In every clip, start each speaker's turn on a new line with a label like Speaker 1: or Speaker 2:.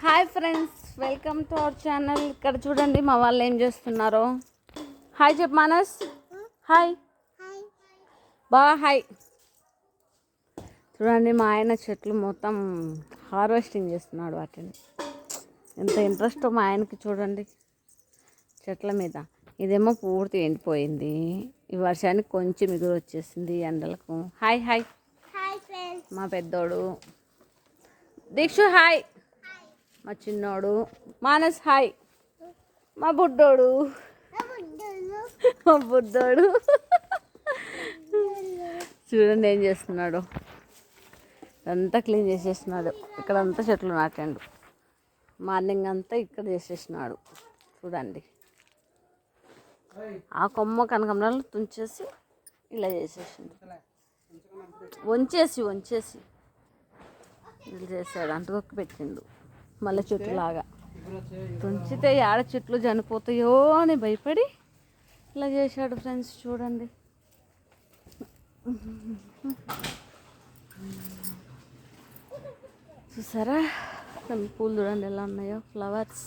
Speaker 1: Hi friends, welcome to our channel. ఇక్కడ చూడండి మా వాళ్ళు ఏం చేస్తున్నారో. హాయ్ చెప్పు మానస్. Hi hi. చూడండి మా ఆయన చెట్లు మొత్తం హార్వెస్టింగ్ చేస్తున్నాడు వాటిని. ఎంత ఇంట్రెస్ట్ మా ఆయనకి చూడండి చెట్ల మీద. ఇదేమో పూర్తి ఎండిపోయింది. ఈ వర్షానికి కొంచెం ఎగురు వచ్చేసింది ఎండలకు. హాయ్ హాయ్ మా పెద్దోడు దీక్షు. హాయ్ మా చిన్నోడు మానస్. హాయ్ మా బుడ్డోడు. మా బుడ్డోడు చూడండి ఏం చేస్తున్నాడు. అంతా క్లీన్ చేసేస్తున్నాడు. ఇక్కడంతా చెట్లు నాటాడు. మార్నింగ్ అంతా ఇక్కడ చేసేసినాడు. చూడండి ఆ కొమ్మ కనకంబరాలు తుంచేసి ఇలా చేసేసింది. వంచేసి ఇలా చేశాడు. అంటుకొక్క పెట్టిండు మళ్ళీ చెట్టులాగా. తుంచితే ఆడ చెట్లు చనిపోతాయో అని భయపడి ఇలా చేశాడు ఫ్రెండ్స్. చూడండి చూసారా పూలు చూడండి ఎలా ఉన్నాయో. ఫ్లవర్స్.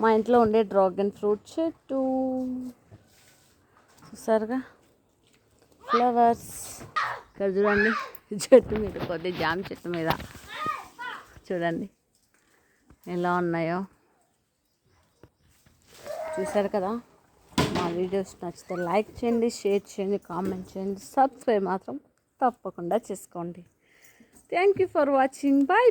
Speaker 1: మా ఇంట్లో ఉండే డ్రాగన్ ఫ్రూట్ చెట్టు చూసారుగా. ఫ్లవర్స్. ఇక్కడ చూడండి చెట్టు మీద కొద్ది జామ చెట్టు మీద చూడండి ఎలా ఉన్నాయో. చూసారు కదా. మా వీడియోస్ నచ్చితే లైక్ చేయండి, షేర్ చేయండి, కామెంట్ చేయండి, సబ్స్క్రైబ్ మాత్రం తప్పకుండా చేసుకోండి. Thank you for watching. Bye.